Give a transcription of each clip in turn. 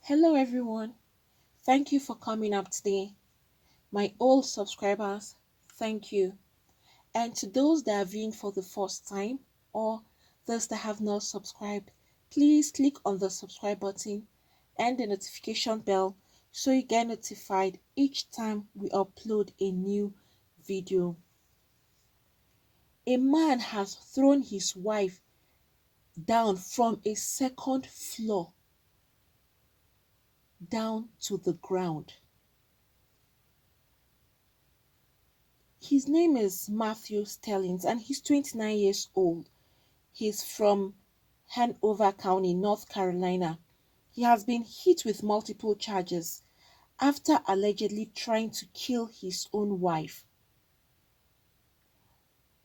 Hello everyone. Thank you for coming up today. My old subscribers, thank you. And to those that are viewing for the first time or those that have not subscribed, please click on the subscribe button and the notification bell so you get notified each time we upload a new video. A man has thrown his wife down from a second floor down to the ground. His name is Matthew Stellings and he's 29 years old. He's from Hanover County, North Carolina. He has been hit with multiple charges after allegedly trying to kill his own wife.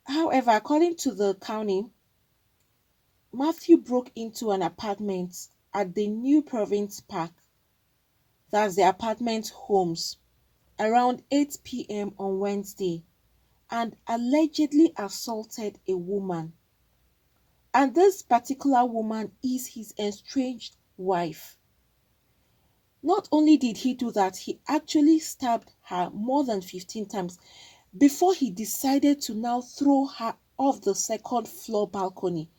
However, according to the county, Matthew broke into an apartment at the New Province Park, that's the apartment homes, around 8 p.m. on Wednesday and allegedly assaulted a woman. And this particular woman is his estranged wife. Not only did he do that, he actually stabbed her more than 15 times before he decided to now throw her off the second floor balcony,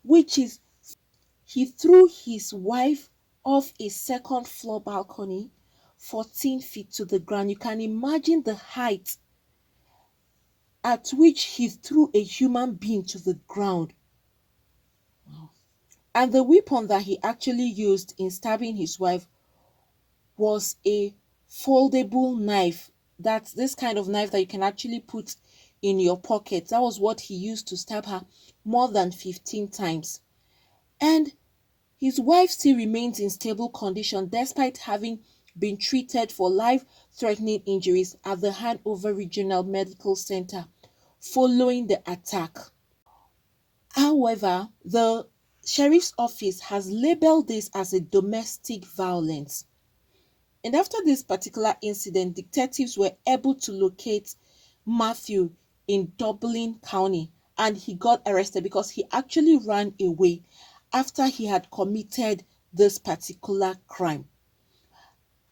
which is he threw his wife off a second floor balcony 14 feet to the ground. You can imagine the height at which he threw a human being to the ground. And the weapon that he actually used in stabbing his wife was a foldable knife. That's this kind of knife that you can actually put in your pocket. That was what he used to stab her more than 15 times. And his wife still remains in stable condition despite having been treated for life-threatening injuries at the Hanover Regional Medical Center following the attack. However, the sheriff's office has labeled this as a domestic violence. And after this particular incident, detectives were able to locate Matthew in Dublin County and he got arrested because he actually ran away after he had committed this particular crime.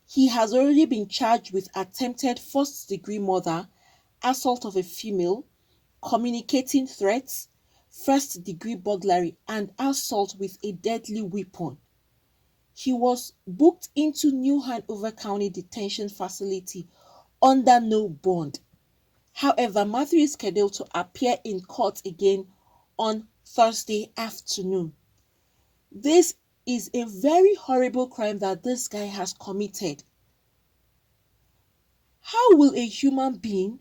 He has already been charged with attempted first-degree murder, assault of a female, communicating threats, first-degree burglary, and assault with a deadly weapon. He was booked into New Hanover County Detention Facility under no bond. However, Matthew is scheduled to appear in court again on Thursday afternoon. This is a very horrible crime that this guy has committed. How will a human being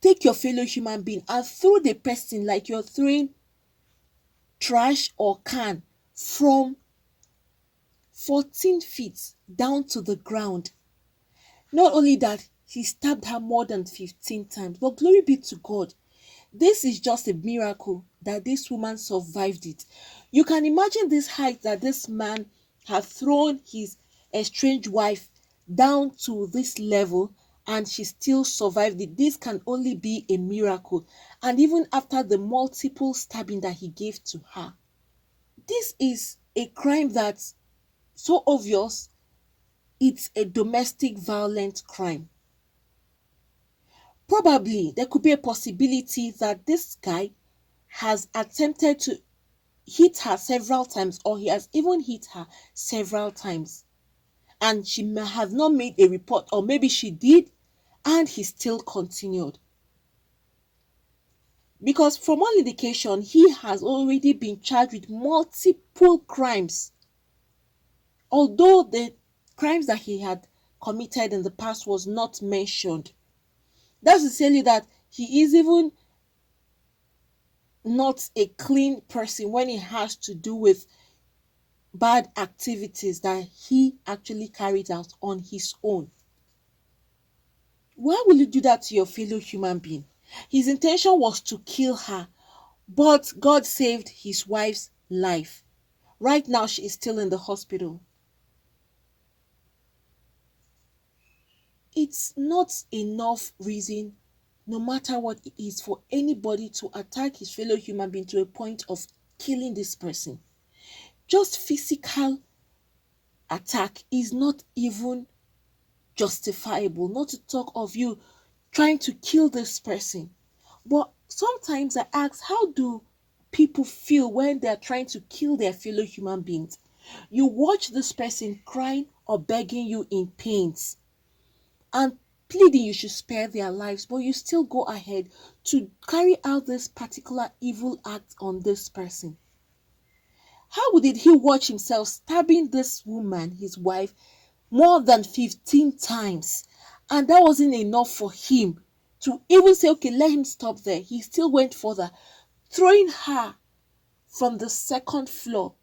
take your fellow human being and throw the person like you're throwing trash or can from 14 feet down to the ground? Not only that, he stabbed her more than 15 times. But glory be to God. This is just a miracle that this woman survived it. You can imagine this height that this man had thrown his estranged wife down to this level and she still survived it. This can only be a miracle. And even after the multiple stabbing that he gave to her. This is a crime that's so obvious. It's a domestic violent crime. Probably there could be a possibility that this guy has attempted to hit her several times or he has even hit her several times and she may have not made a report, or maybe she did and he still continued. Because from all indication, he has already been charged with multiple crimes. Although the crimes that he had committed in the past was not mentioned. That's to tell you that he is even not a clean person when it has to do with bad activities that he actually carried out on his own. Why will you do that to your fellow human being? His intention was to kill her, but God saved his wife's life. Right now, she is still in the hospital. It's not enough reason, no matter what it is, for anybody to attack his fellow human being to a point of killing this person. Just physical attack is not even justifiable, not to talk of you trying to kill this person. But sometimes I ask, how do people feel when they're trying to kill their fellow human beings? You watch this person crying or begging you in pains and pleading you should spare their lives, but you still go ahead to carry out this particular evil act on this person. How did he watch himself stabbing this woman, his wife, more than 15 times? And that wasn't enough for him to even say, okay, let him stop there. He still went further, throwing her from the second floor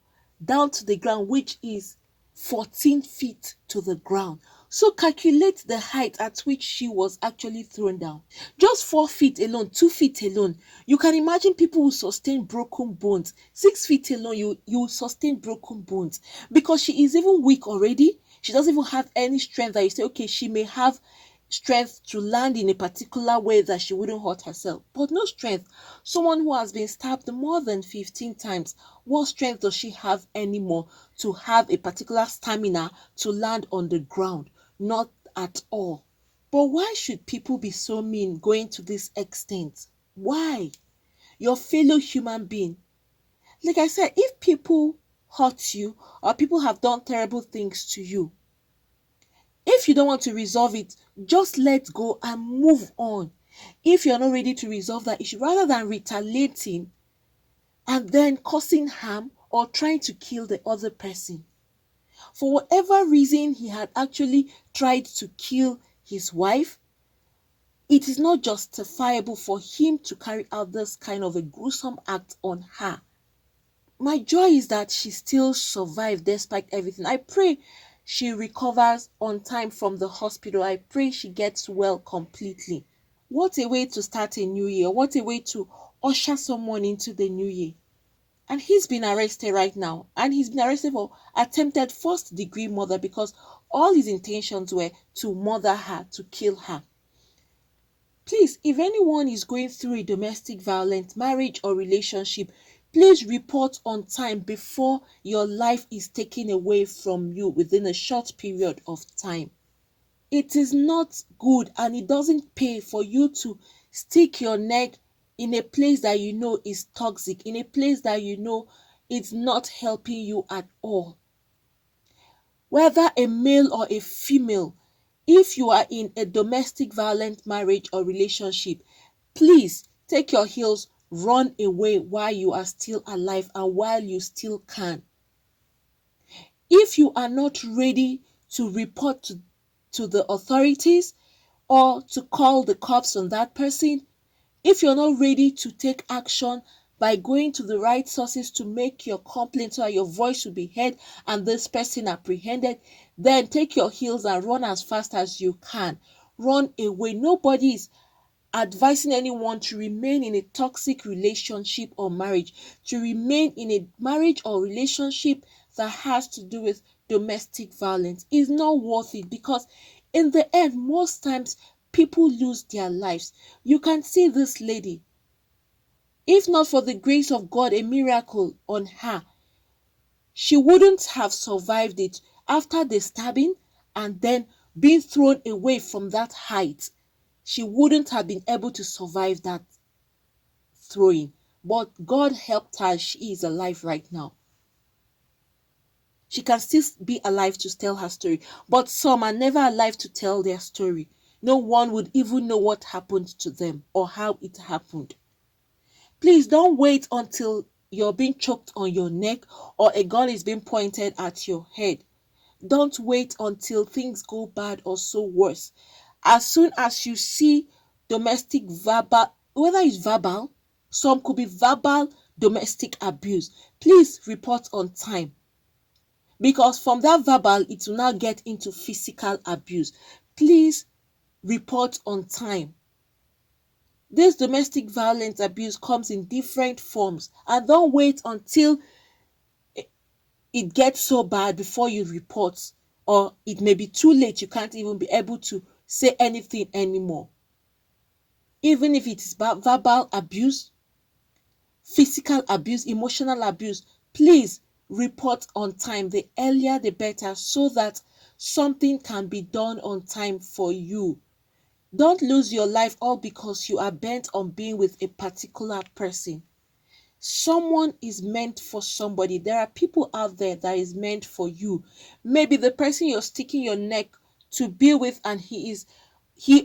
down to the ground, which is 14 feet to the ground. So calculate the height at which she was actually thrown down. Just 4 feet alone, 2 feet alone. You can imagine people who sustain broken bones. 6 feet alone, you sustain broken bones. Because she is even weak already. She doesn't even have any strength that you say, okay, she may have strength to land in a particular way that she wouldn't hurt herself, but no strength. Someone who has been stabbed more than 15 times, what strength does she have anymore to have a particular stamina to land on the ground? Not at all. But why should people be so mean going to this extent? Why? Your fellow human being. Like I said, if people hurt you or people have done terrible things to you, if you don't want to resolve it, just let go and move on. If you're not ready to resolve that issue, rather than retaliating and then causing harm or trying to kill the other person. For whatever reason he had actually tried to kill his wife, it is not justifiable for him to carry out this kind of a gruesome act on her. My joy is that she still survived despite everything. I pray she recovers on time from the hospital. I pray she gets well completely. What a way to start a new year. What a way to usher someone into the new year. And he's been arrested right now. And he's been arrested for attempted first degree murder because all his intentions were to murder her, to kill her. Please, if anyone is going through a domestic violence, marriage or relationship, please report on time before your life is taken away from you within a short period of time. It is not good and it doesn't pay for you to stick your neck in a place that you know is toxic, in a place that you know is not helping you at all. Whether a male or a female, if you are in a domestic violent marriage or relationship, please take your heels, run away while you are still alive and while you still can. If you are not ready to report to the authorities or to call the cops on that person, if you're not ready to take action by going to the right sources to make your complaint so that your voice will be heard and this person apprehended, then take your heels and run as fast as you can. Run away. Nobody is advising anyone to remain in a toxic relationship or marriage, to remain in a marriage or relationship that has to do with domestic violence. Is not worth it because in the end, most times people lose their lives. You can see this lady. If not for the grace of God, a miracle on her, she wouldn't have survived it after the stabbing and then being thrown away from that height. She wouldn't have been able to survive that throwing. But God helped her. She is alive right now. She can still be alive to tell her story. But some are never alive to tell their story. No one would even know what happened to them or how it happened. Please don't wait until you're being choked on your neck or a gun is being pointed at your head. Don't wait until things go bad or so worse. As soon as you see domestic verbal, whether it's verbal, some could be verbal domestic abuse, please report on time. Because from that verbal, it will now get into physical abuse. Please report on time. This domestic violence abuse comes in different forms, and don't wait until it gets so bad before you report, or it may be too late. You can't even be able to say anything anymore. Even if it is verbal abuse, physical abuse, emotional abuse, please report on time. The earlier the better, so that something can be done on time for you. Don't lose your life all because you are bent on being with a particular person. Someone is meant for somebody. There are people out there that is meant for you. Maybe the person you're sticking your neck to be with, and he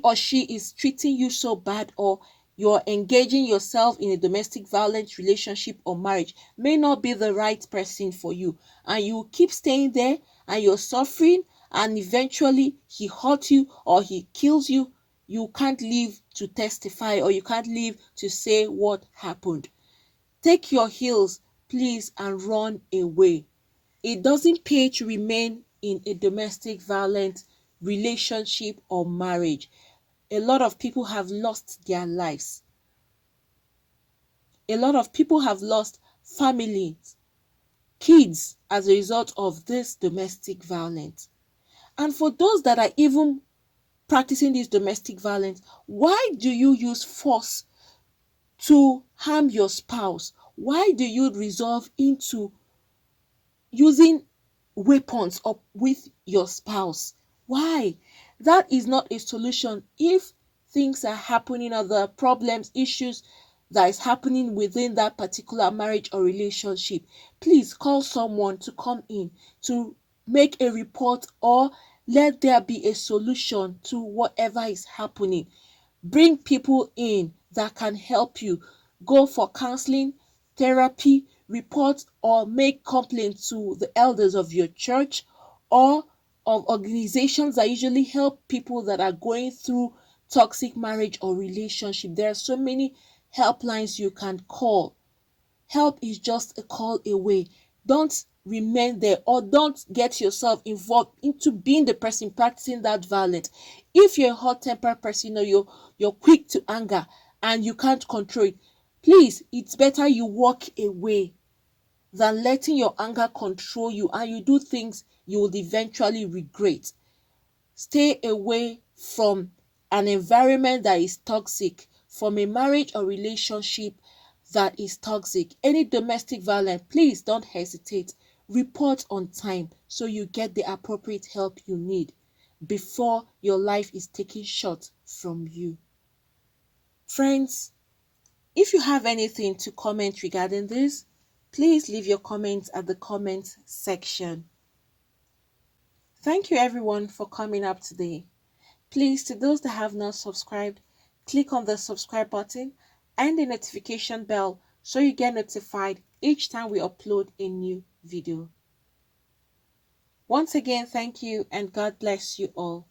or she is treating you so bad, or you're engaging yourself in a domestic violence relationship or marriage, may not be the right person for you, and you keep staying there and you're suffering, and eventually he hurts you or he kills you. You can't live to testify, or you can't live to say what happened. Take your heels, please, and run away. It doesn't pay to remain in a domestic violent relationship or marriage. A lot of people have lost their lives. A lot of people have lost families, kids, as a result of this domestic violence. And for those that are even practicing this domestic violence, why do you use force to harm your spouse? Why do you resolve into using weapons up with your spouse? Why? That is not a solution. If things are happening, or the problems, issues that is happening within that particular marriage or relationship, please call someone to come in to make a report, or let there be a solution to whatever is happening. Bring people in that can help you. Go for counseling, therapy, report, or make complaints to the elders of your church, or of organizations that usually help people that are going through toxic marriage or relationship. There are so many helplines you can call. Help is just a call away. Don't remain there, or don't get yourself involved into being the person practicing that violence. If you're a hot-tempered person, or you're quick to anger and you can't control it, please, it's better you walk away than letting your anger control you and you do things you will eventually regret. Stay away from an environment that is toxic, from a marriage or relationship that is toxic. Any domestic violence, please don't hesitate. Report on time so you get the appropriate help you need before your life is taken short from you. Friends, if you have anything to comment regarding this, please leave your comments at the comment section. Thank you everyone for coming up today. Please, to those that have not subscribed, click on the subscribe button and the notification bell so you get notified each time we upload a new video. Once again, thank you and God bless you all.